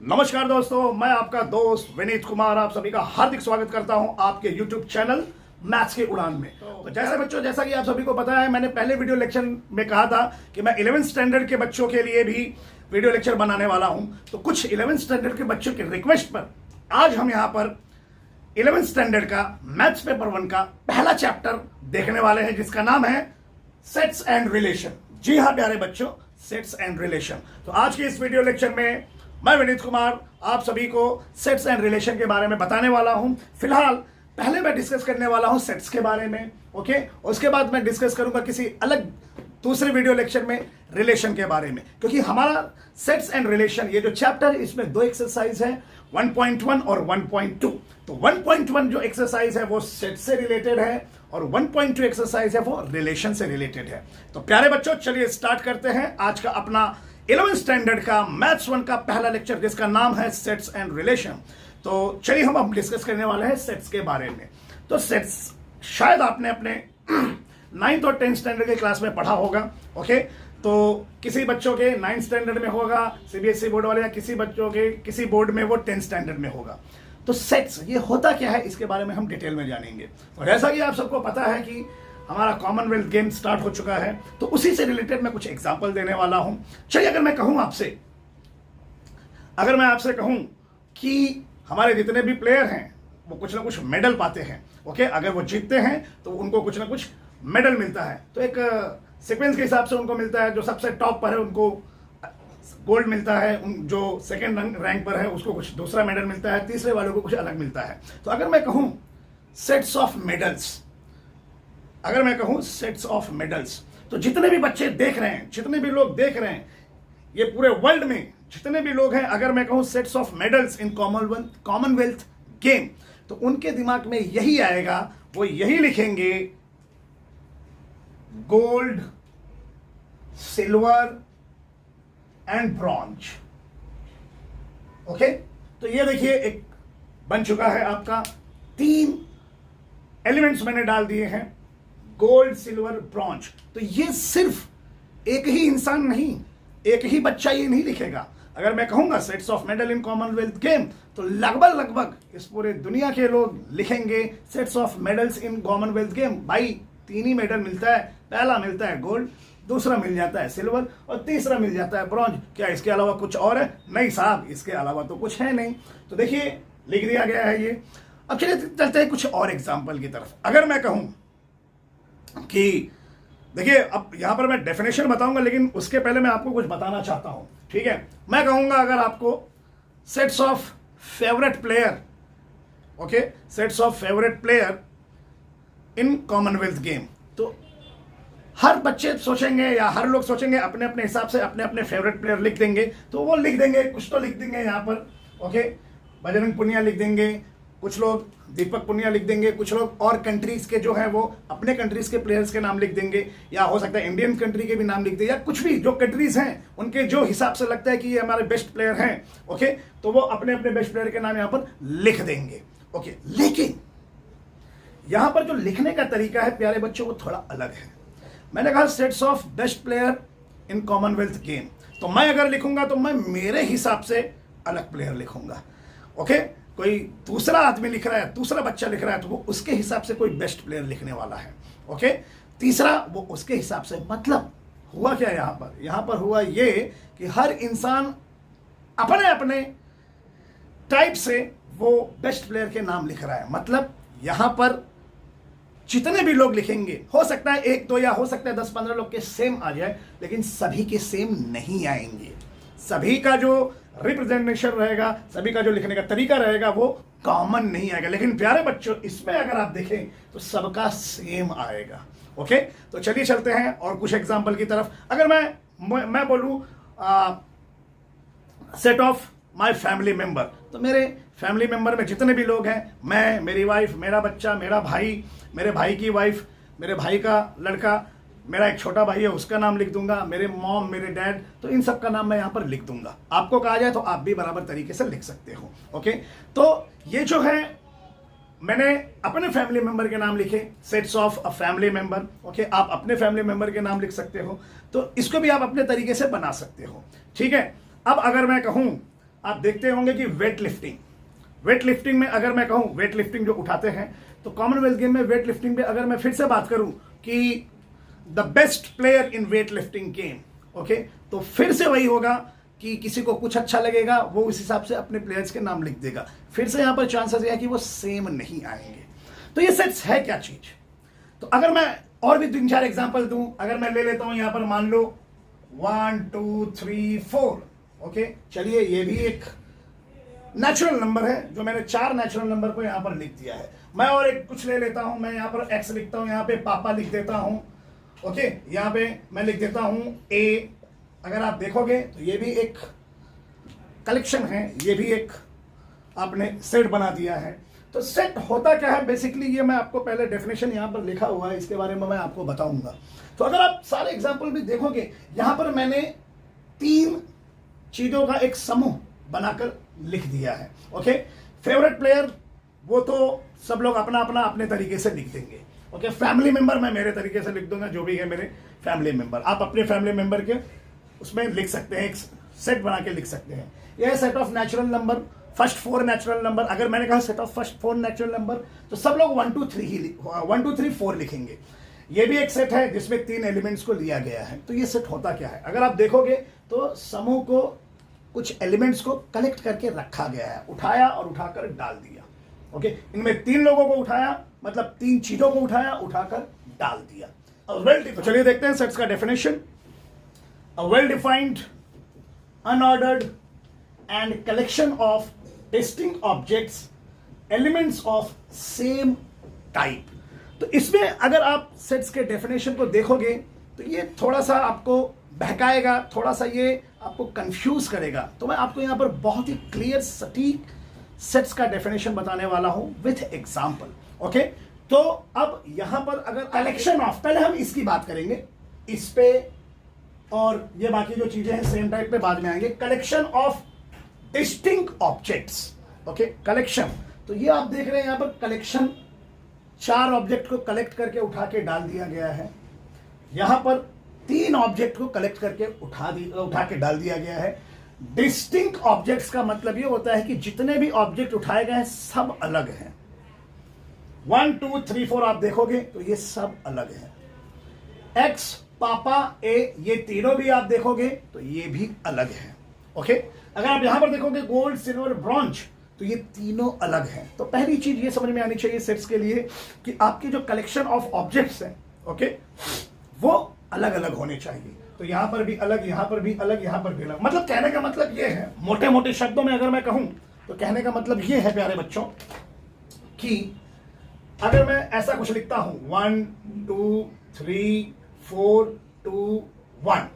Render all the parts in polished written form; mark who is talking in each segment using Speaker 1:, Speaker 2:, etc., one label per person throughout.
Speaker 1: नमस्कार दोस्तों, मैं आपका दोस्त विनीत कुमार आप सभी का हार्दिक स्वागत करता हूं आपके YouTube चैनल मैथ्स के उड़ान में। तो जैसा कि आप सभी को पता है, मैंने पहले वीडियो लेक्चर में कहा था कि मैं 11th स्टैंडर्ड के बच्चों के लिए भी वीडियो लेक्चर बनाने वाला हूं। तो कुछ 11th स्टैंडर्ड के बच्चों की रिक्वेस्ट पर आज हम यहाँ पर 11th स्टैंडर्ड का मैथ्स पेपर 1 का पहला चैप्टर देखने वाले हैं, जिसका नाम है सेट्स एंड रिलेशन। जी हाँ प्यारे बच्चों, सेट्स एंड रिलेशन। तो आज के इस वीडियो लेक्चर में मैं विनीत कुमार आप सभी को सेट्स एंड रिलेशन के बारे में बताने वाला हूं। फिलहाल पहले मैं डिस्कस करने वाला हूं सेट्स के बारे में, ओके। उसके बाद मैं डिस्कस करूंगा किसी अलग दूसरे वीडियो लेक्चर में रिलेशन के बारे में, क्योंकि हमारा सेट्स एंड रिलेशन ये जो चैप्टर है इसमें दो एक्सरसाइज है, 1.1 और 1.2। तो 1.1 जो एक्सरसाइज है वो सेट से रिलेटेड है और 1.2 एक्सरसाइज है वो रिलेशन से रिलेटेड है। तो प्यारे बच्चों, चलिए स्टार्ट करते हैं आज का अपना 11th स्टैंडर्ड का मैथ्स 1 का पहला लेक्चर, जिसका नाम है सेट्स एंड रिलेशन। तो चलिए हम डिस्कस करने वाले हैं सेट्स के बारे में। तो सेट्स शायद आपने अपने 9th और 10th स्टैंडर्ड के क्लास में पढ़ा होगा, ओके। तो किसी बच्चों के 9th स्टैंडर्ड में होगा सीबीएसई बोर्ड वाले, या किसी बच्चों के किसी बोर्ड में वो 10th स्टैंडर्ड में होगा। तो सेट्स ये होता क्या है, इसके बारे में हम डिटेल में जानेंगे। और जैसा कि आप सबको पता है कि हमारा कॉमनवेल्थ गेम स्टार्ट हो चुका है, तो उसी से रिलेटेड मैं कुछ एग्जांपल देने वाला हूं। चलिए, अगर मैं आपसे कहूं कि हमारे जितने भी प्लेयर हैं वो कुछ ना कुछ मेडल पाते हैं, ओके। अगर वो जीतते हैं तो उनको कुछ ना कुछ मेडल मिलता है। तो एक सीक्वेंस के हिसाब से उनको मिलता है। जो सबसे टॉप पर है उनको गोल्ड मिलता है, जो सेकेंड रैंक पर है उसको कुछ दूसरा मेडल मिलता है, तीसरे वालों को कुछ अलग मिलता है। तो अगर मैं कहूं सेट्स ऑफ मेडल्स, तो जितने भी बच्चे देख रहे हैं, जितने भी लोग देख रहे हैं, ये पूरे वर्ल्ड में जितने भी लोग हैं, अगर मैं कहूं sets of medals in Commonwealth game, तो उनके दिमाग में यही आएगा, वो यही लिखेंगे gold, silver and bronze, okay. तो ये देखिए एक बन चुका है आपका, 3 एलिमेंट्स मैंने डाल दिए हैं, गोल्ड, सिल्वर, ब्रॉन्ज। तो ये सिर्फ एक ही इंसान नहीं, एक ही बच्चा ये नहीं लिखेगा। अगर मैं कहूंगा sets of medal in Commonwealth game, तो लगभग इस पूरे दुनिया के लोग लिखेंगे sets of medals in Commonwealth game. भाई 3 ही मेडल मिलता है, पहला मिलता है गोल्ड, दूसरा मिल जाता है सिल्वर और तीसरा मिल जाता है ब्रॉन्ज। क्या इसके अलावा कुछ और है? नहीं साहब, इसके अलावा तो कुछ है नहीं। तो देखिए लिख दिया गया है ये। अब चलिए चलते हैं कुछ और एग्जाम्पल की तरफ। अगर मैं कहूं कि देखिए, अब यहां पर मैं डेफिनेशन बताऊंगा, लेकिन उसके पहले मैं आपको कुछ बताना चाहता हूं, ठीक है। मैं कहूंगा अगर आपको sets of favourite player, okay, sets of favourite player in Commonwealth game, तो हर बच्चे सोचेंगे या हर लोग सोचेंगे अपने अपने हिसाब से अपने अपने फेवरेट प्लेयर लिख देंगे। तो वो लिख देंगे, कुछ तो लिख देंगे यहाँ पर, ओके। बजरंग पुनिया लिख देंगे, कुछ लोग दीपक पुनिया लिख देंगे, कुछ लोग और कंट्रीज के जो है वो अपने कंट्रीज के प्लेयर्स के नाम लिख देंगे, या हो सकता है इंडियन कंट्री के भी नाम लिख दे, या कुछ भी जो कंट्रीज हैं उनके जो हिसाब से लगता है कि ये हमारे बेस्ट प्लेयर हैं, ओके। तो वो अपने अपने बेस्ट प्लेयर के नाम यहाँ पर लिख देंगे, ओके। लेकिन यहाँ पर जो लिखने का तरीका है प्यारे बच्चों वो थोड़ा अलग है। मैंने कहा sets of best player in Commonwealth game, तो मैं अगर लिखूंगा तो मैं मेरे हिसाब से अलग प्लेयर लिखूंगा, ओके। कोई दूसरा आदमी लिख रहा है, दूसरा बच्चा लिख रहा है, तो वो उसके हिसाब से कोई बेस्ट प्लेयर लिखने वाला है, ओके। तीसरा वो उसके हिसाब से। मतलब हुआ क्या यहाँ पर हुआ ये कि हर इंसान अपने अपने टाइप से वो बेस्ट प्लेयर के नाम लिख रहा है। मतलब यहाँ पर जितने भी लोग लिखेंगे, हो सकता है 1-2 या हो सकता है 10-15 लोग के सेम आ जाए, लेकिन सभी के सेम नहीं आएंगे। सभी का जो रिप्रेजेंटेशन रहेगा, सभी का जो लिखने का तरीका रहेगा वो कॉमन नहीं आएगा। लेकिन प्यारे बच्चों, इसमें अगर आप देखें तो सबका सेम आएगा, ओके। तो चलिए चलते हैं और कुछ एग्जांपल की तरफ। अगर मैं बोलूं set of my family member, तो मेरे फैमिली मेंबर में जितने भी लोग हैं, मैं, मेरी वाइफ, मेरा बच्चा, मेरा भाई, मेरे भाई की वाइफ, मेरे भाई का लड़का, मेरा एक छोटा भाई है उसका नाम लिख दूंगा, मेरे मॉम, मेरे डैड, तो इन सब का नाम मैं यहां पर लिख दूंगा। आपको कहा जाए तो आप भी बराबर तरीके से लिख सकते हो, ओके। तो ये जो है मैंने अपने फैमिली मेंबर के नाम लिखे, sets of a family member, okay. आप अपने फैमिली मेंबर के नाम लिख सकते हो, तो इसको भी आप अपने तरीके से बना सकते हो, ठीक है। अब अगर मैं कहूं आप देखते होंगे कि वेट लिफ्टिंग में अगर मैं कहूं वेट लिफ्टिंग जो उठाते हैं, तो कॉमनवेल्थ गेम में वेट लिफ्टिंग में अगर मैं फिर से बात करूं कि the best player in weight lifting game, okay, तो फिर से वही होगा कि किसी को कुछ अच्छा लगेगा वो उस हिसाब से अपने प्लेयर्स के नाम लिख देगा। फिर से यहां पर चांसेस है कि वो सेम नहीं आएंगे। तो ये सेट्स है क्या चीज? तो अगर मैं और भी 3-4 एग्जांपल दूं, अगर मैं ले लेता हूं यहां पर, मान लो 1 2 3 4, ओके, चलिए ये भी एक नेचुरल नंबर है जो मैंने 4 नेचुरल नंबर को यहां पर लिख दिया है। मैं और एक कुछ ले लेता हूं, मैं यहां पर एक्स लिखता हूं, यहां पे पापा लिख देता हूं, ओके, यहां पे मैं लिख देता हूं ए। अगर आप देखोगे तो ये भी एक कलेक्शन है, ये भी एक आपने सेट बना दिया है। तो सेट होता क्या है बेसिकली, ये मैं आपको पहले डेफिनेशन यहां पर लिखा हुआ है, इसके बारे में मैं आपको बताऊंगा। तो अगर आप सारे एग्जांपल भी देखोगे, यहां पर मैंने 3 चीजों का एक समूह बनाकर लिख दिया है, ओके। फेवरेट प्लेयर वो तो सब लोग अपना अपना अपने तरीके से लिख देंगे, ओके। फैमिली मेंबर मैं मेरे तरीके से लिख दूंगा, जो भी है मेरे फैमिली मेंबर, आप अपने फैमिली मेंबर के उसमें लिख सकते हैं, एक सेट बना के लिख सकते हैं। यह set of natural number, first 4 natural number. अगर मैंने कहा set of first 4 natural number, तो सब लोग 1 2 3 4 लिखेंगे। ये भी एक सेट है जिसमें 3 एलिमेंट्स को लिया गया है। तो ये सेट होता क्या है, अगर आप देखोगे तो समूह को कुछ एलिमेंट्स को कलेक्ट करके रखा गया है, उठाया और उठाकर डाल दिया, ओके। इनमें 3 लोगों को उठाया, मतलब 3 चीजों को उठाया, उठाकर डाल दिया। तो चलिए देखते हैं सेट्स का definition. A well-defined, unordered, and collection of distinct objects, elements of same type। तो इसमें अगर आप सेट्स के डेफिनेशन को देखोगे तो ये थोड़ा सा आपको बहकाएगा, थोड़ा सा ये आपको कंफ्यूज करेगा। तो मैं आपको यहां पर बहुत ही क्लियर सटीक सेट्स का डेफिनेशन बताने वाला हूं विथ एग्जांपल, ओके। तो अब यहां पर अगर कलेक्शन ऑफ, पहले हम इसकी बात करेंगे, इस पे, और ये बाकी जो चीजें हैं सेम टाइप पे बाद में आएंगे। Collection of distinct objects, okay, collection. तो ये आप देख रहे हैं यहां पर कलेक्शन, 4 ऑब्जेक्ट को कलेक्ट करके उठा के डाल दिया गया है। यहां पर 3 ऑब्जेक्ट को कलेक्ट करके उठा के डाल दिया गया है। डिस्टिंक्ट ऑब्जेक्ट्स का मतलब ये होता है कि जितने भी ऑब्जेक्ट उठाए गए हैं सब अलग हैं। 1 2 3 4 आप देखोगे तो ये सब अलग है। एक्स, पापा, ए, ये तीनों भी आप देखोगे तो ये भी अलग है, ओके। अगर आप यहां पर देखोगे गोल्ड, सिल्वर, ब्रॉन्ज, तो ये तीनों अलग हैं। तो पहली चीज ये समझ में आनी चाहिए सेट्स के लिए कि आपकी जो कलेक्शन ऑफ ऑब्जेक्ट्स हैं, ओके, वो अलग अलग होने चाहिए। तो यहां पर भी अलग, यहां पर भी अलग, यहां पर भी अलग। मतलब कहने का मतलब ये है, मोटे मोटे शब्दों में अगर मैं कहूं तो कहने का मतलब ये है प्यारे बच्चों कि अगर मैं ऐसा कुछ लिखता हूं 1 2 3 4 2 1,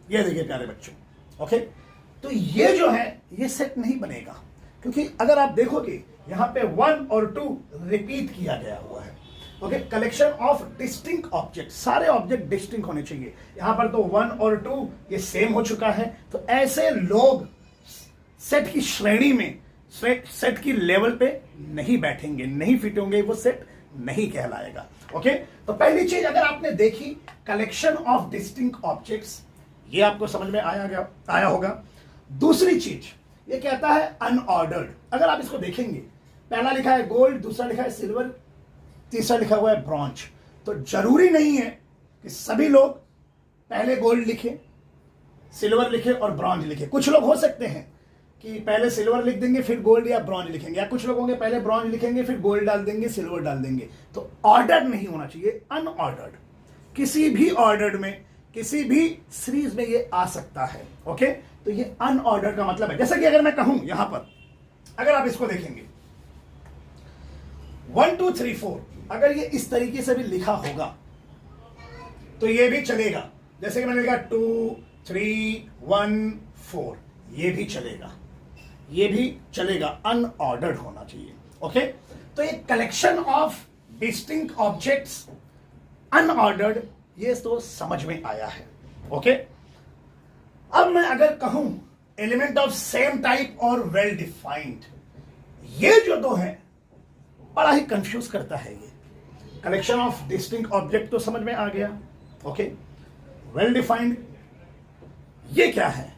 Speaker 1: ये देखिए प्यारे बच्चों, ओके। तो ये जो है ये सेट नहीं बनेगा, क्योंकि अगर आप देखोगे यहां पे 1 और 2 रिपीट किया गया हुआ है, okay. Collection of distinct object, सारे ऑब्जेक्ट डिस्टिंक्ट होने चाहिए। यहां पर तो 1 और 2 ये सेम हो चुका है। तो ऐसे लोग सेट की श्रेणी में, सेट की लेवल पे नहीं बैठेंगे, नहीं फिट होंगे, वो सेट नहीं कहलाएगा, ओके। तो पहली चीज अगर आपने देखी कलेक्शन ऑफ डिस्टिंक्ट ऑब्जेक्ट्स, ये आपको समझ में आया होगा। दूसरी चीज ये कहता है अनऑर्डर्ड। अगर आप इसको देखेंगे, पहला लिखा है गोल्ड, दूसरा लिखा है सिल्वर, तीसरा लिखा हुआ है ब्रॉन्ज। तो जरूरी नहीं है कि सभी लोग पहले गोल्ड लिखे, सिल्वर लिखे और ब्रॉन्ज लिखे। कुछ लोग हो सकते हैं कि पहले सिल्वर लिख देंगे फिर गोल्ड या ब्रॉन्ज लिखेंगे, या कुछ लोग होंगे पहले ब्रॉन्ज लिखेंगे फिर गोल्ड डाल देंगे, सिल्वर डाल देंगे। तो ऑर्डर नहीं होना चाहिए, अनऑर्डर्ड। किसी भी ऑर्डर में, किसी भी सीरीज में ये आ सकता है, ओके। तो ये अनऑर्डर्ड का मतलब है, जैसा कि अगर मैं कहूं यहां पर, अगर आप इसको देखेंगे 1 2 3 4, अगर ये इस तरीके से भी लिखा होगा तो ये भी चलेगा। जैसे कि मैंने लिखा 2 3 1 4, ये भी चलेगा, ये भी चलेगा, अनऑर्डर्ड होना चाहिए, ओके। तो ये collection of distinct objects unordered, ये तो समझ में आया है, ओके। अब मैं अगर कहूं एलिमेंट ऑफ सेम टाइप और वेल डिफाइंड, ये जो दो है बड़ा ही कंफ्यूज करता है। ये कलेक्शन ऑफ डिस्टिंक्ट ऑब्जेक्ट तो समझ में आ गया, ओके। वेल डिफाइंड ये क्या है,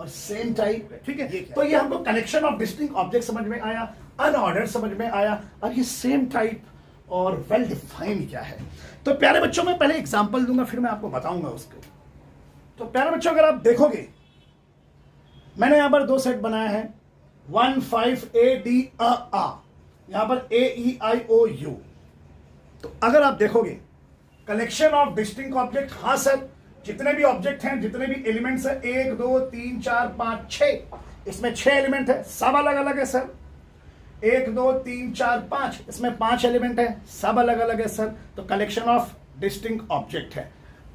Speaker 1: और सेम टाइप है, ठीक है। तो ये हमको कलेक्शन ऑफ डिस्टिंक्ट ऑब्जेक्ट समझ में आया, अनऑर्डर्ड समझ में आया, और ये सेम टाइप और वेल डिफाइंड क्या है। तो प्यारे बच्चों में पहले एग्जांपल दूंगा, फिर मैं आपको बताऊंगा उसको। तो प्यारे बच्चों अगर आप देखोगे, मैंने यहां पर 2 सेट बनाया है, 1 5 A D A, यहां पर A E I O U। तो अगर आप देखोगे कलेक्शन ऑफ डिस्टिंक्ट ऑब्जेक्ट, हाँ सर, जितने भी ऑब्जेक्ट हैं, जितने भी एलिमेंट्स हैं, 1 2 3 4 5 6, इसमें 6 एलिमेंट है, सब अलग अलग है सर। 1 2 3 4 5, इसमें 5 एलिमेंट है, सब अलग अलग है सर। तो कलेक्शन ऑफ डिस्टिंक्ट ऑब्जेक्ट है।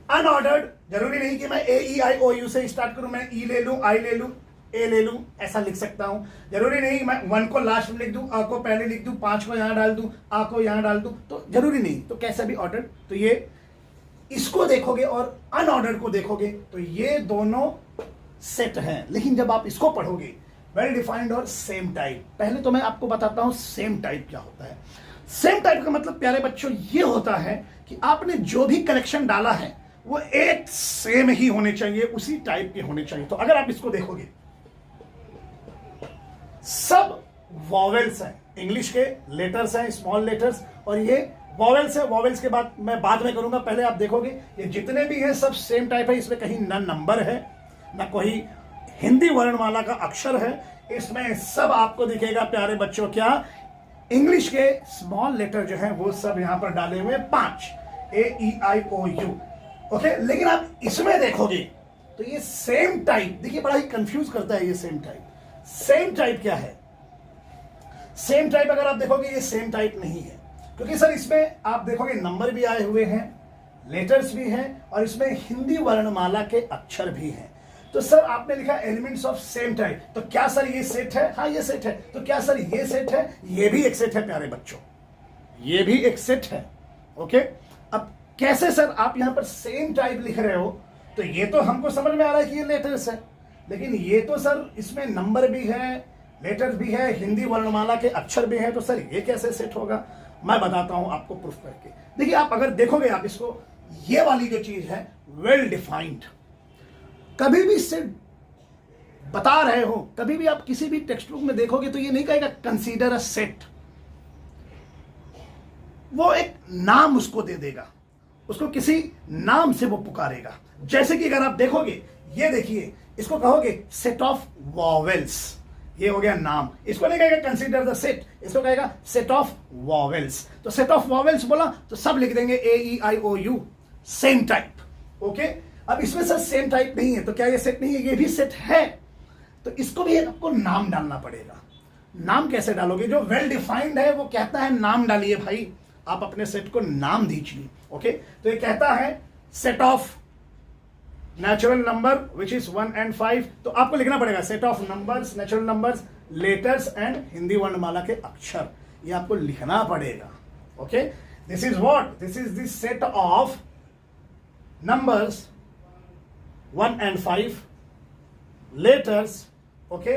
Speaker 1: अनऑर्डर्ड, जरूरी नहीं कि मैं A E I O U से स्टार्ट करूं, मैं E ले लूं, I ले लूं, A ले लूं, ऐसा लिख सकता हूं। जरूरी नहीं मैं 1 को लास्ट में लिख दूं, A को पहले लिख दूं, 5 को यहां डाल दूं, A को यहां डाल दूं, तो जरूरी नहीं। तो कैसा भी ऑर्डर, तो ये इसको देखोगे और अनऑर्डर्ड को देखोगे तो ये दोनों सेट हैं। लेकिन जब आप इसको पढ़ोगे, वेल डिफाइंड और सेम टाइप, पहले तो मैं आपको बताता हूं सेम टाइप क्या होता है। सेम टाइप का मतलब प्यारे बच्चों ये होता है कि आपने जो भी कलेक्शन डाला है वो एक सेम ही होने चाहिए, उसी टाइप के होने चाहिए। तो अगर आप इसको देखोगे, सब वॉवेल्स हैं, इंग्लिश के लेटर्स हैं, स्मॉल लेटर्स, और ये वॉवेल्स है। वॉवेल्स के बाद मैं बाद में करूंगा, पहले आप देखोगे ये जितने भी हैं सब सेम टाइप है। इसमें कहीं ना नंबर है, ना कोई हिंदी वर्णमाला का अक्षर है, इसमें सब आपको दिखेगा प्यारे बच्चों क्या, इंग्लिश के स्मॉल लेटर जो है वो सब यहां पर डाले हुए 5, A E I O U। Okay, लेकिन आप इसमें देखोगे तो ये सेम टाइप, देखिए बड़ा ही कंफ्यूज करता है ये सेम टाइप। सेम टाइप क्या है? सेम टाइप अगर आप देखोगे ये सेम टाइप नहीं है, क्योंकि सर इसमें आप देखोगे नंबर भी आए हुए हैं, लेटर्स भी हैं, और इसमें हिंदी वर्णमाला के अक्षर भी हैं। तो सर आपने लिखा एलिमेंट्स ऑफ सेम टाइप, तो क्या सर ये सेट है? हाँ ये सेट है। तो क्या सर ये सेट है? ये भी एक सेट है प्यारे बच्चों, ये भी एक सेट है। ओके, अब कैसे सर आप यहां पर सेम टाइप लिख रहे हो? तो ये तो हमको समझ में आ रहा है कि ये लेटर्स है, लेकिन ये तो सर इसमें नंबर भी है, लेटर्स भी है, हिंदी वर्णमाला के अक्षर भी है, तो सर ये कैसे सेट होगा? मैं बताता हूं आपको प्रूफ करके। देखिए आप अगर देखोगे आप इसको, ये वाली जो चीज है वेल डिफाइंड, कभी भी सेट बता रहे हो, कभी भी आप किसी भी टेक्स्ट बुक में देखोगे तो ये नहीं कहेगा कंसीडर अ सेट, वो एक नाम उसको दे देगा, उसको किसी नाम से वो पुकारेगा। जैसे कि अगर आप देखोगे, ये देखिए, इसको कहोगे सेट ऑफ वॉवेल्स, ये हो गया नाम। इसको नहीं कहेगा कंसीडर द सेट, इसको कहेगा सेट ऑफ वॉवेल्स। तो सेट ऑफ वॉवेल्स बोला तो सब लिख देंगे A E I O U, same type. Okay, अब इसमें सर सेम टाइप नहीं है, तो क्या ये सेट नहीं है? ये भी सेट है। तो इसको भी आपको नाम डालना पड़ेगा। नाम कैसे डालोगे? जो वेल डिफाइंड है वो कहता है नाम डालिए भाई, आप अपने सेट को नाम दीजिए। ओके, तो ये कहता है set of natural number which is 1 and 5, तो आपको लिखना पड़ेगा set of numbers, natural numbers, letters and Hindi वर्णमाला के अक्षर, ये आपको लिखना पड़ेगा। Okay, this is what, this is this set of numbers 1 and 5, letters, okay,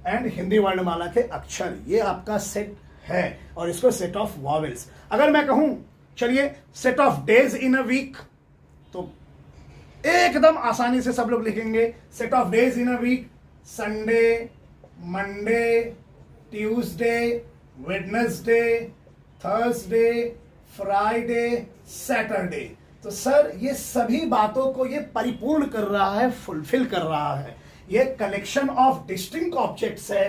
Speaker 1: and Hindi वर्णमाला के अक्षर, ये आपका सेट है। और इसको सेट ऑफ वॉवेल्स। अगर मैं कहूं चलिए set of days in a week, तो एकदम आसानी से सब लोग लिखेंगे set of days in a week, Sunday, Monday, Tuesday, Wednesday, Thursday, Friday, Saturday. तो सर ये सभी बातों को ये परिपूर्ण कर रहा है, फुलफिल कर रहा है। ये कलेक्शन ऑफ डिस्टिंक्ट ऑब्जेक्ट्स है,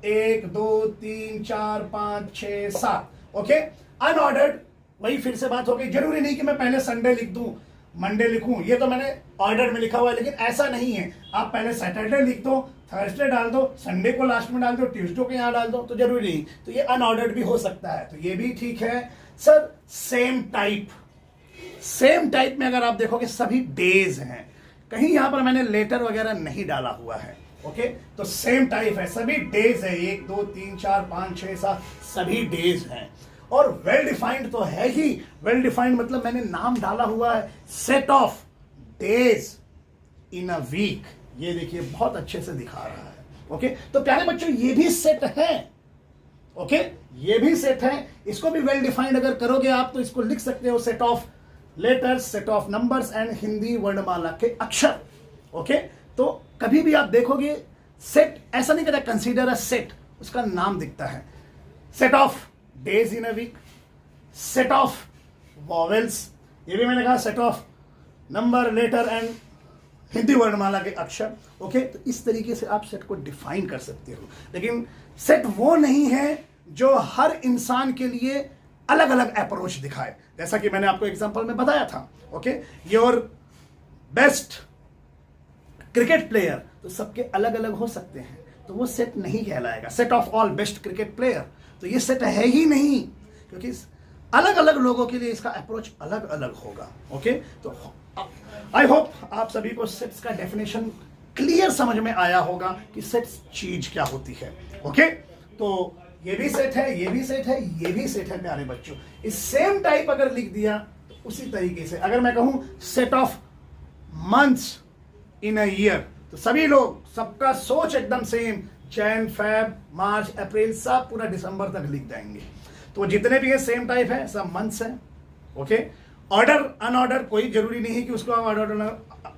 Speaker 1: 1 2 3 4 5 6 7। ओके, अनऑर्डर्ड, वही फिर से बात हो गई। जरूरी नहीं कि मैं पहले संडे लिख दूं, मंडे लिखूं, ये तो मैंने ऑर्डर में लिखा हुआ है, लेकिन ऐसा नहीं है। आप पहले सैटरडे लिख दो, थर्सडे डाल दो, संडे को लास्ट में डाल दो, ट्यूसडे को यहां डाल दो, तो जरूरी नहीं। तो ये अनऑर्डर्ड भी हो सकता है, तो ये भी ठीक है। Sir same type, same type में अगर आप देखोगे सभी डेज हैं, कहीं यहां पर मैंने लेटर वगैरह नहीं डाला हुआ है। ओके, तो सेम टाइप है, सभी डेज है, 1 2 3 4 5 6 7, सभी डेज हैं। और वेल डिफाइंड तो है ही। वेल डिफाइंड मतलब मैंने नाम डाला हुआ है, set of days in a week, ये देखिए बहुत अच्छे से दिखा रहा है। ओके, तो प्यारे बच्चों ये भी सेट है। ओके, ये भी सेट है, इसको भी वेल डिफाइंड अगर करोगे आप तो इसको लिख सकते हो set of letters, set of numbers and Hindi वर्णमाला के अक्षर। ओके, तो कभी भी आप देखोगे सेट ऐसा नहीं कहता कंसीडर अ सेट, उसका नाम दिखता है set of days in a week, set of vowels, ये भी मैंने कहा set of number letter and Hindi वर्णमाला के अक्षर। ओके, तो इस तरीके से आप सेट को डिफाइन कर सकते हो, लेकिन सेट वो नहीं है जो हर इंसान के लिए अलग अलग अप्रोच दिखाए। जैसा कि मैंने आपको एग्जांपल में बताया था, okay, your best cricket player, तो सबके अलग अलग हो सकते हैं, तो वो सेट नहीं कहलाएगा। Set of all best cricket player, तो ये सेट है ही नहीं, क्योंकि अलग अलग लोगों के लिए इसका अप्रोच अलग अलग होगा। ओके, तो आई होप आप सभी को सेट्स का डेफिनेशन क्लियर समझ में आया होगा कि सेट्स चीज क्या होती है। ओके, तो ये भी सेट है, ये भी सेट है, ये भी सेट है प्यारे बच्चों। इस सेम टाइप अगर लिख दिया तो उसी तरीके से अगर मैं कहूं set of months in a year, तो सभी लोग, सबका सोच एकदम सेम, जैन, फेब, मार्च, अप्रैल, सब पूरा दिसंबर तक लिख देंगे। तो जितने भी है सेम टाइप है, सब मंथ्स है। ओके, ऑर्डर अनऑर्डर कोई जरूरी नहीं है कि उसको आप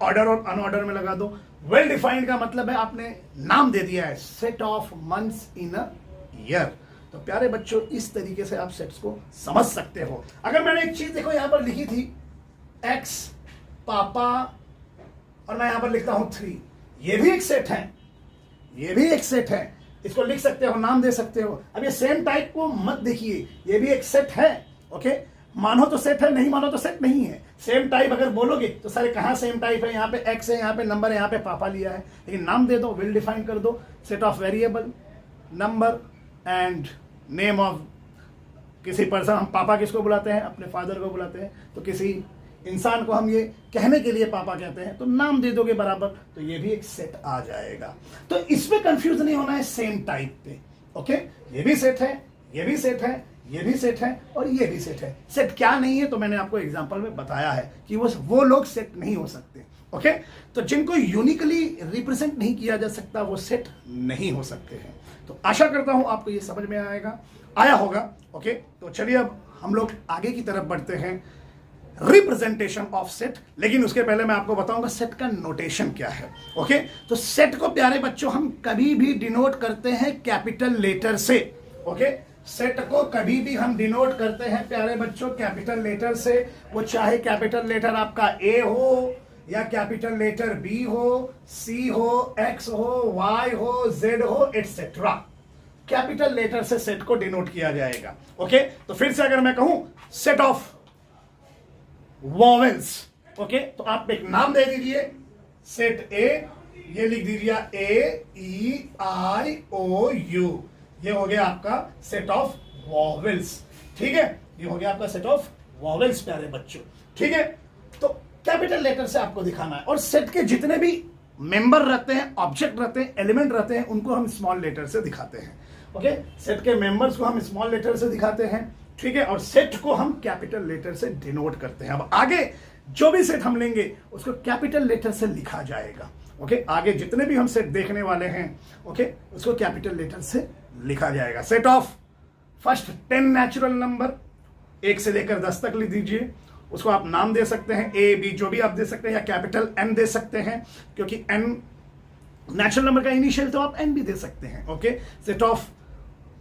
Speaker 1: ऑर्डर और अनऑर्डर में लगा दो। वेल डिफाइंड का मतलब है आपने नाम दे दिया है, set of months in a year. तो प्यारे बच्चों, इस तरीके से आप सेट्स को समझ सकते हो। अगर मैंने एक चीज देखो यहां पर लिखी थी एक्स पापा, और मैं यहां पर लिखता हूं 3, ये भी एक सेट है, ये भी एक सेट है, इसको लिख सकते हो, नाम दे सकते हो। अब ये सेम टाइप को मत देखिए, ये भी एक सेट है। ओके, मानो तो सेट है, नहीं मानो तो सेट नहीं है। सेम टाइप अगर बोलोगे तो सारे कहां सेम टाइप है, यहाँ पे एक्स है, यहाँ पे नंबर है, यहाँ पे पापा लिया है, लेकिन नाम दे दो, वेल डिफाइन कर दो, set of variable, number and name of किसी पर्सन। हम पापा किसको बुलाते हैं, अपने फादर को बुलाते हैं, तो किसी इंसान को हम ये कहने के लिए पापा कहते हैं, तो नाम दे दोगे बराबर, तो ये भी एक सेट आ जाएगा। तो इसमें कंफ्यूज नहीं होना है सेम टाइप पे। ओके, ये भी सेट है, ये भी सेट है, ये भी सेट है, और ये भी सेट है। सेट क्या नहीं है तो मैंने आपको एग्जांपल में बताया है कि वो लोग सेट नहीं हो सकते। ओके, तो जिनको यूनिकली रिप्रेजेंट नहीं किया जा सकता वो सेट नहीं हो सकते हैं। तो आशा करता हूं आपको ये समझ में आया होगा। ओके, तो चलिए अब हम लोग आगे की तरफ बढ़ते हैं, रिप्रेजेंटेशन ऑफ सेट। लेकिन उसके पहले मैं आपको बताऊंगा सेट का नोटेशन क्या है। ओके, तो सेट को प्यारे बच्चों हम कभी भी डिनोट करते हैं कैपिटल लेटर से। ओके, सेट को कभी भी हम डिनोट करते हैं प्यारे बच्चों कैपिटल लेटर से, वो चाहे कैपिटल लेटर आपका ए हो या कैपिटल लेटर बी हो, सी हो, एक्स हो, वाई हो, जेड हो, एटसेट्रा। कैपिटल लेटर से सेट को डिनोट किया जाएगा। ओके, तो फिर से अगर मैं कहूं सेट ऑफ वॉवेल्स, ओके, तो आप एक नाम दे दीजिए, सेट ए, ये लिख दीजिए ए ई आई ओ यू, ये हो गया आपका सेट ऑफ वॉवेल्स। ठीक है, ये हो गया आपका सेट ऑफ वॉवेल्स प्यारे बच्चों। ठीक है, तो कैपिटल लेटर से आपको दिखाना है, और सेट के जितने भी मेंबर रहते हैं, ऑब्जेक्ट रहते हैं, एलिमेंट रहते हैं, उनको हम स्मॉल लेटर से दिखाते हैं। ओके, सेट के मेंबर्स को हम स्मॉल लेटर से दिखाते हैं। ठीक है, और सेट को हम कैपिटल लेटर से डिनोट करते हैं। अब आगे जो भी सेट हम लेंगे उसको कैपिटल लेटर से लिखा जाएगा। ओके, आगे जितने भी हम सेट देखने वाले हैं, ओके, उसको कैपिटल लेटर से लिखा जाएगा। Set of first 10 natural number, 1 से लेकर 10 तक लिख दीजिए, उसको आप नाम दे सकते हैं, ए बी जो भी आप दे सकते हैं, या कैपिटल एन दे सकते हैं, क्योंकि एन नेचुरल नंबर का इनिशियल, तो आप एन भी दे सकते हैं। Okay, set of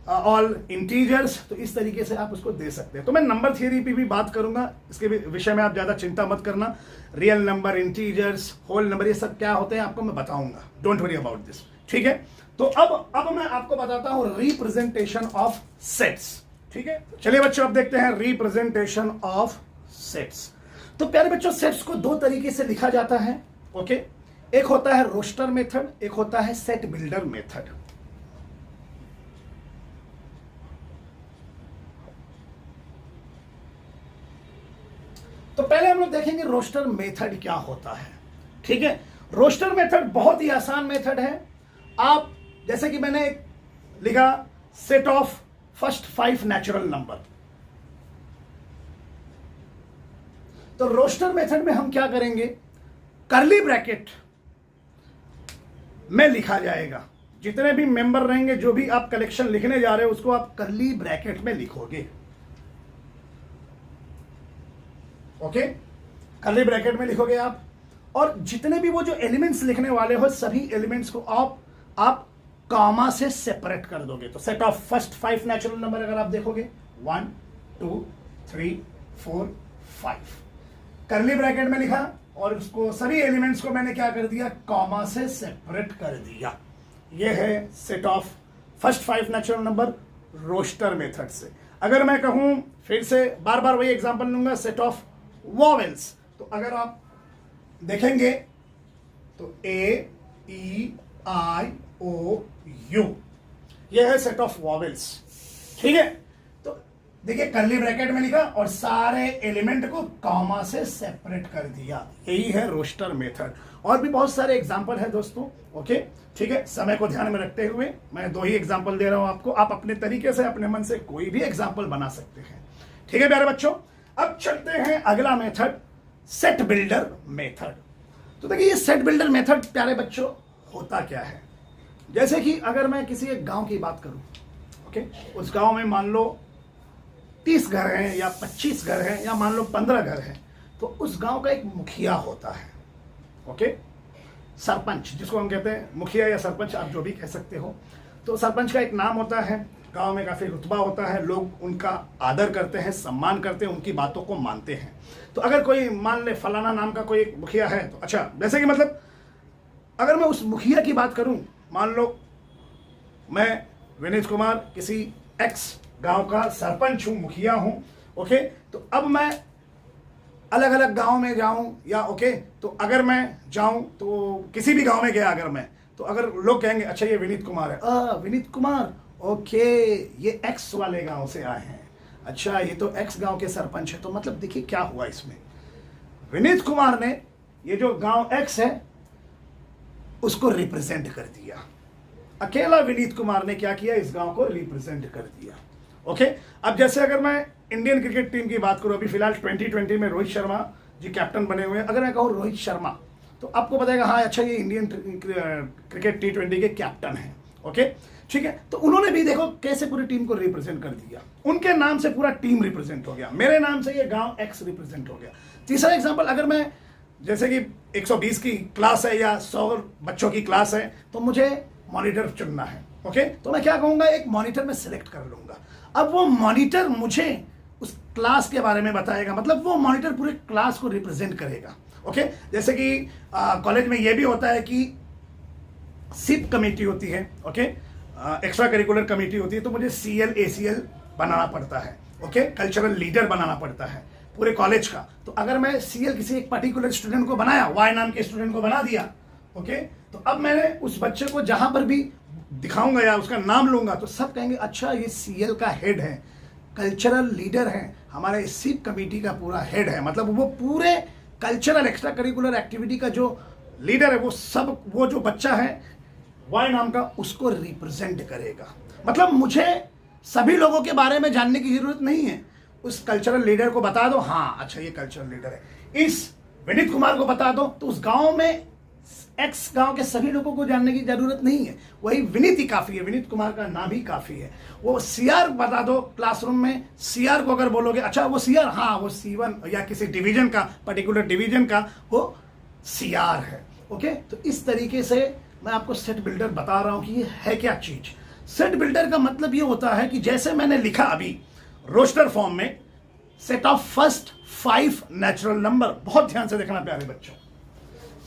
Speaker 1: all integers, तो इस तरीके से आप उसको दे सकते हैं। तो मैं नंबर थियरी पे भी बात करूंगा, इसके विषय में आप ज्यादा चिंता मत करना। Real number, integers, whole number, ये सब क्या होते हैं आपको मैं बताऊंगा, डोंट वरी अबाउट दिस। ठीक है, तो अब मैं आपको बताता हूं रिप्रेजेंटेशन ऑफ सेट्स। ठीक है, चलिए बच्चों अब देखते हैं रिप्रेजेंटेशन ऑफ सेट्स। तो प्यारे बच्चों, सेट्स को 2 तरीके से लिखा जाता है। ओके, एक होता है रोस्टर मेथड, एक होता है सेट बिल्डर मेथड। तो पहले हम लोग देखेंगे रोस्टर मेथड क्या होता है। ठीक है, रोस्टर मेथड बहुत ही आसान मेथड है। आप जैसे कि मैंने लिखा set of first 5 natural number, तो रोस्टर मेथड में हम क्या करेंगे, कर्ली ब्रैकेट में लिखा जाएगा। जितने भी मेंबर रहेंगे, जो भी आप कलेक्शन लिखने जा रहे हो, उसको आप कर्ली ब्रैकेट में लिखोगे। ओके, कर्ली ब्रैकेट में लिखोगे आप, और जितने भी वो जो एलिमेंट्स लिखने वाले हो सभी एलिमेंट्स को आप कॉमा से सेपरेट कर दोगे। तो set of first 5 natural number अगर आप देखोगे 1 2 3 4 5 करली ब्रैकेट में लिखा और उसको सभी एलिमेंट्स को मैंने क्या कर दिया, कॉमा से सेपरेट कर दिया। ये है set of first 5 natural number roster method से। अगर मैं कहूं फिर से बार बार वही एग्जांपल लूंगा, सेट ऑफ वॉवेल्स, तो अगर आप देखेंगे तो ए ई आई ओ यू, ये है सेट ऑफ वॉवेल्स। ठीक है, तो देखिए करली ब्रैकेट में लिखा और सारे एलिमेंट को कॉमा से सेपरेट कर दिया, यही है रोस्टर मेथड। और भी बहुत सारे एग्जांपल है दोस्तों। ओके, ठीक है, समय को ध्यान में रखते हुए मैं 2 ही एग्जांपल दे रहा हूं आपको, आप अपने तरीके से अपने मन से कोई भी एग्जांपल बना सकते हैं। ठीक है प्यारे बच्चों, अब चलते हैं अगला मेथड, सेट बिल्डर मेथड। तो देखिए ये सेट बिल्डर मेथड प्यारे बच्चों होता क्या है, जैसे कि अगर मैं किसी एक गांव की बात करूं, ओके, उस गांव में मान लो 30 घर हैं या 25 घर हैं या मान लो 15 घर हैं, तो उस गांव का एक मुखिया होता है। ओके, सरपंच जिसको हम कहते हैं, मुखिया या सरपंच आप जो भी कह सकते हो। तो सरपंच का एक नाम होता है, गांव में काफी रुतबा होता है, लोग उनका आदर करते हैं, सम्मान करते हैं, उनकी बातों को मानते हैं। तो अगर कोई मान ले फलाना नाम का कोई एक मुखिया है, तो अच्छा, जैसे कि मतलब अगर मैं उस मुखिया की बात करूं, मान लो मैं विनीत कुमार किसी एक्स गांव का सरपंच हूं, मुखिया हूं। ओके, तो अब मैं अलग अलग गांव में जाऊं या ओके, तो अगर मैं जाऊं तो किसी भी गांव में गया अगर मैं, तो अगर लोग कहेंगे अच्छा ये विनीत कुमार है, विनीत कुमार, ओके, ये एक्स वाले गांव से आए हैं, अच्छा ये तो एक्स गांव के सरपंच है। तो मतलब देखिए क्या हुआ इसमें, विनीत कुमार ने ये जो गांव एक्स है उसको रिप्रेजेंट कर दिया, अकेला विनीत कुमार ने क्या किया, इस गांव को रिप्रेजेंट कर दिया। ओके, अब जैसे अगर मैं इंडियन क्रिकेट टीम की बात करूं, अभी फिलहाल 2020 में रोहित शर्मा जी कैप्टन बने हुए हैं, अगर मैं कहूं रोहित शर्मा, तो आपको बताएगा हाँ अच्छा ये इंडियन क्रिकेट T20 के कैप्टन हैं। ओके, ठीक है, तो उन्होंने भी देखो कैसे पूरी टीम को रिप्रेजेंट कर दिया, उनके नाम से पूरा टीम रिप्रेजेंट हो गया, मेरे नाम से ये गांव एक्स रिप्रेजेंट हो गया। तीसरा एग्जांपल, अगर मैं जैसे कि 120 की क्लास है या 100 बच्चों की क्लास है, तो मुझे मॉनिटर चुनना है। ओके, तो मैं क्या कहूंगा, एक मॉनिटर में सिलेक्ट कर लूंगा। अब वो मॉनिटर मुझे उस क्लास के बारे में बताएगा, मतलब वो मॉनिटर पूरे क्लास को रिप्रेजेंट करेगा। ओके, जैसे कि कॉलेज में ये भी होता है कि सिप कमेटी होती है, ओके, एक्स्ट्रा करिकुलर कमेटी होती है, तो मुझे CL ACL बनाना पड़ता है। ओके, कल्चरल लीडर बनाना पड़ता है पूरे कॉलेज का। तो अगर मैं CL किसी एक पर्टिकुलर स्टूडेंट को बनाया, Y नाम के स्टूडेंट को बना दिया, ओके, तो अब मैंने उस बच्चे को जहां पर भी दिखाऊंगा या उसका नाम लूंगा, तो सब कहेंगे अच्छा ये CL का हेड है, कल्चरल लीडर है, हमारे सिप कमेटी का पूरा हेड है, मतलब वो पूरे कल्चरल एक्स्ट्रा करिकुलर एक्टिविटी का जो लीडर है, वो सब वो जो बच्चा है Y नाम का, उसको रिप्रेजेंट करेगा। मतलब मुझे सभी लोगों के बारे में जानने की जरूरत नहीं है, उस कल्चरल लीडर को बता दो हाँ अच्छा ये कल्चरल लीडर है, इस विनीत कुमार को बता दो तो उस गांव में एक्स गांव के सभी लोगों को जानने की जरूरत नहीं है, वही विनीत ही काफी है, विनीत कुमार का नाम ही काफी है। वो CR बता दो, क्लासरूम में CR को अगर बोलोगे अच्छा वो CR, हाँ वो C1 या किसी डिवीजन का, पर्टिकुलर डिवीजन का वो CR है। ओके, तो इस तरीके से मैं आपको सेट बिल्डर बता रहा हूं कि ये है क्या चीज। सेट बिल्डर का मतलब ये होता है कि जैसे मैंने लिखा अभी रोस्टर फॉर्म में, set of first 5 natural number, बहुत ध्यान से देखना प्यारे बच्चों,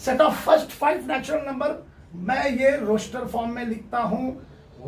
Speaker 1: set of first 5 natural number मैं ये रोस्टर फॉर्म में लिखता हूं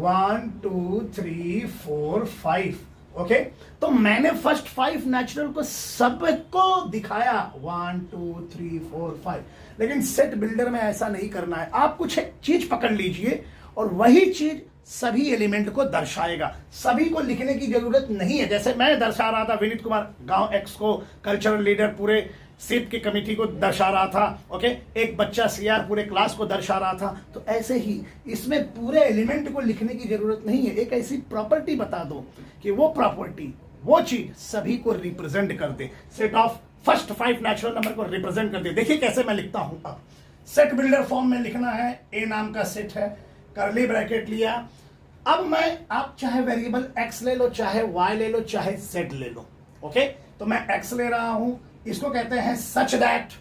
Speaker 1: 1 2 3 4 5। ओके, तो मैंने फर्स्ट 5 नेचुरल को सबको दिखाया 1 2 3 4 5, लेकिन सेट बिल्डर में ऐसा नहीं करना है। आप कुछ एक चीज पकड़ लीजिए और वही चीज सभी एलिमेंट को दर्शाएगा, सभी को लिखने की जरूरत नहीं है। जैसे मैं दर्शा रहा था विनीत कुमार गांव एक्स को, कल्चरल लीडर पूरे सिप की कमेटी को दर्शा रहा था, ओके, एक बच्चा CR पूरे क्लास को दर्शा रहा था, तो ऐसे ही इसमें पूरे एलिमेंट को लिखने की जरूरत नहीं है। एक ऐसी प्रॉपर्टी बता दो कि वो प्रॉपर्टी, वो चीज सभी को रिप्रेजेंट कर दे, set of first 5 natural number को रिप्रेजेंट कर दे। देखिए कैसे मैं लिखता हूं, अब सेट बिल्डर फॉर्म में लिखना है, A नाम का सेट है, करली ब्रैकेट लिया। अब मैं, आप चाहे वेरिएबल x ले लो, चाहे y ले लो, चाहे z ले लो। ओके, तो मैं x ले रहा हूं, इसको कहते हैं सच दैट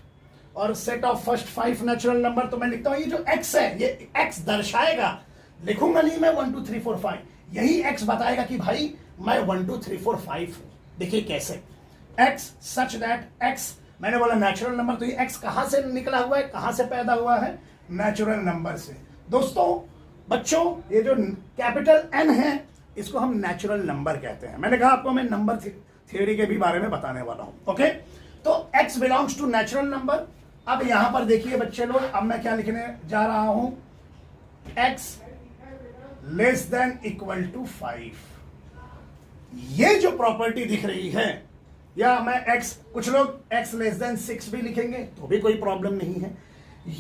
Speaker 1: और set of first 5 natural number, तो मैं लिखता हूं ये जो x है ये x दर्शाएगा, लिखूंगा नहीं मैं 1 2 3 4 5, यही x बताएगा कि भाई मैं 1 2 3 4 5 हूं। देखिए कैसे, x सच दैट x, मैंने बोला नेचुरल नंबर, तो ये x कहां से निकला हुआ है, कहां से पैदा हुआ है, नेचुरल नंबर से। दोस्तों बच्चों ये जो कैपिटल N है इसको हम नेचुरल नंबर कहते हैं। मैंने कहा आपको मैं नंबर थ्योरी के भी बारे में बताने वाला हूं। ओके, तो x belongs to natural number. अब यहां पर देखिए बच्चे लोग, अब मैं क्या लिखने जा रहा हूं, x less than equal to 5। ये जो प्रॉपर्टी दिख रही है, या मैं x, कुछ लोग x लेस देन 6 भी लिखेंगे तो भी कोई प्रॉब्लम नहीं है।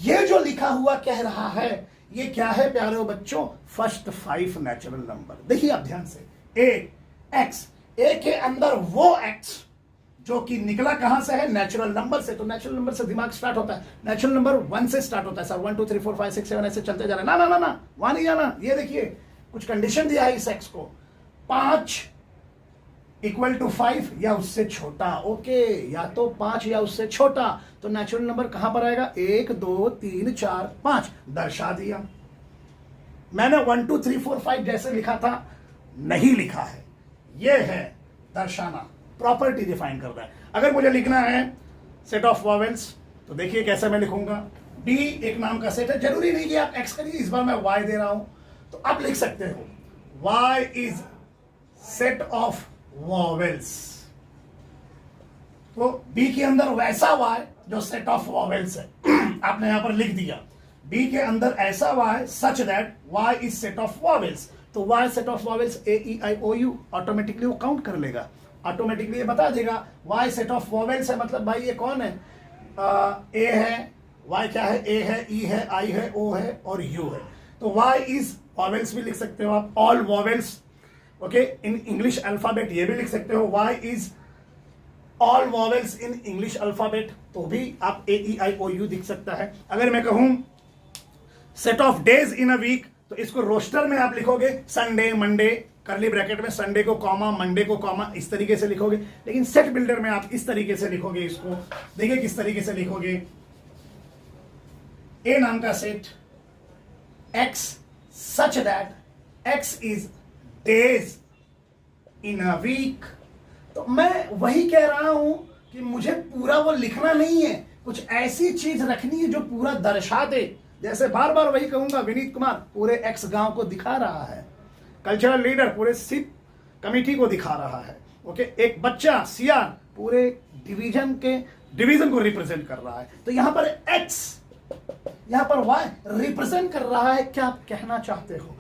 Speaker 1: ये जो लिखा हुआ कह रहा है ये क्या है प्यारे बच्चों, फर्स्ट 5 नेचुरल नंबर। देखिए आप ध्यान से, x के अंदर वो x जो कि निकला कहां से है, नेचुरल नंबर से। तो नेचुरल नंबर से दिमाग स्टार्ट होता है, नेचुरल नंबर 1 से स्टार्ट होता है सर, 1 2 3 4 5 6 7 ऐसे चलते जा रहे हैं। ना वहां नहीं जाना। ये देखिए कुछ कंडीशन दिया है इस x को, 5 इक्वल टू 5 या उससे छोटा। ओके, या तो 5 या उससे छोटा, तो नेचुरल नंबर कहां पर आएगा, 1 2 3 4 5, दर्शा दिया। मैंने 1 2 3 4 5 जैसे लिखा था नहीं लिखा है, यह है दर्शाना, प्रॉपर्टी डिफाइन कर रहा है। अगर मुझे लिखना है सेट ऑफ वॉवेल्स, तो देखिए कैसे मैं लिखूंगा, डी एक नाम का सेट है, जरूरी नहीं कि आप एक्स करिए, इस बार मैं वाई दे रहा हूं, तो आप लिख सकते हो Y is set of vowels. तो बी के अंदर वैसा वाई जो सेट ऑफ वॉवेल्स है, आपने यहां पर लिख दिया बी के अंदर ऐसा Y such that Y is set of vowels. तो Y set of vowels AEIOU, automatically वो काउंट कर लेगा, ऑटोमेटिकली ये बता देगा वाई सेट ऑफ वॉवेल्स है, मतलब भाई ये कौन है, ए है, वाई क्या है, ए है, ई है, आई है, ओ है और यू है। तो वाई इज वॉवेल्स भी लिख सकते हो आप, all vowels. Okay, in English alphabet ये भी लिख सकते हो, Y is all vowels in English alphabet, तो भी आप AEIOU दिख सकता है। अगर मैं कहूं set of days in a week, तो इसको रोस्टर में आप लिखोगे संडे मंडे, करली ब्रैकेट में संडे को कॉमा, मंडे को कॉमा, इस तरीके से लिखोगे। लेकिन सेट बिल्डर में आप इस तरीके से लिखोगे इसको, देखिए किस तरीके से लिखोगे, ए नाम का set, x such that x is days in a week। तो मैं वही कह रहा हूं कि मुझे पूरा वो लिखना नहीं है, कुछ ऐसी चीज रखनी है जो पूरा दर्शा दे। जैसे बार बार वही कहूंगा, विनीत कुमार पूरे x गांव को दिखा रहा है, कल्चरल लीडर पूरे सिप कमेटी को दिखा रहा है। ओके, एक बच्चा सीआर पूरे डिवीजन को रिप्रेजेंट कर रहा है। तो यहां पर x, यहां पर y रिप्रेजेंट कर रहा है। क्या आप कहना चाहते हो,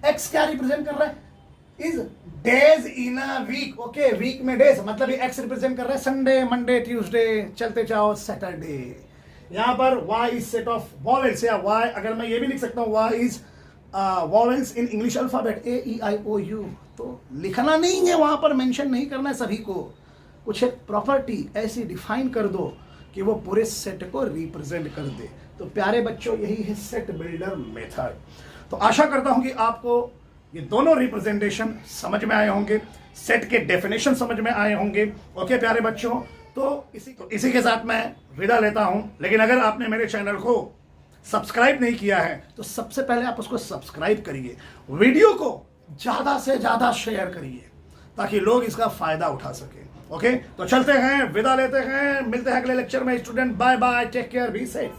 Speaker 1: x क्या रिप्रेजेंट कर रहा है, is days in a week. Okay, week में डेज, मतलब ये x रिप्रेजेंट कर रहा है संडे मंडे ट्यूसडे, चलते जाओ सैटरडे। यहां पर y is set of vowels, या y अगर मैं ये भी लिख सकता हूं y is vowels in English alphabet AEIOU। तो लिखना नहीं है वहां पर, मेंशन नहीं करना है सभी को, कुछ एक प्रॉपर्टी ऐसी डिफाइन कर दो कि वो पूरे सेट को रिप्रेजेंट कर दे। तो प्यारे बच्चों यही है सेट बिल्डर मेथड। तो आशा करता हूं कि आपको ये दोनों रिप्रेजेंटेशन समझ में आए होंगे, सेट के डेफिनेशन समझ में आए होंगे। ओके प्यारे बच्चों, तो इसी के साथ मैं विदा लेता हूं। लेकिन अगर आपने मेरे चैनल को सब्सक्राइब नहीं किया है तो सबसे पहले आप उसको सब्सक्राइब करिए, वीडियो को ज्यादा से ज्यादा शेयर करिए ताकि लोग इसका फायदा उठा सके। ओके, तो चलते हैं, विदा लेते हैं, मिलते हैं अगले लेक्चर में student. Bye bye, take care, be safe.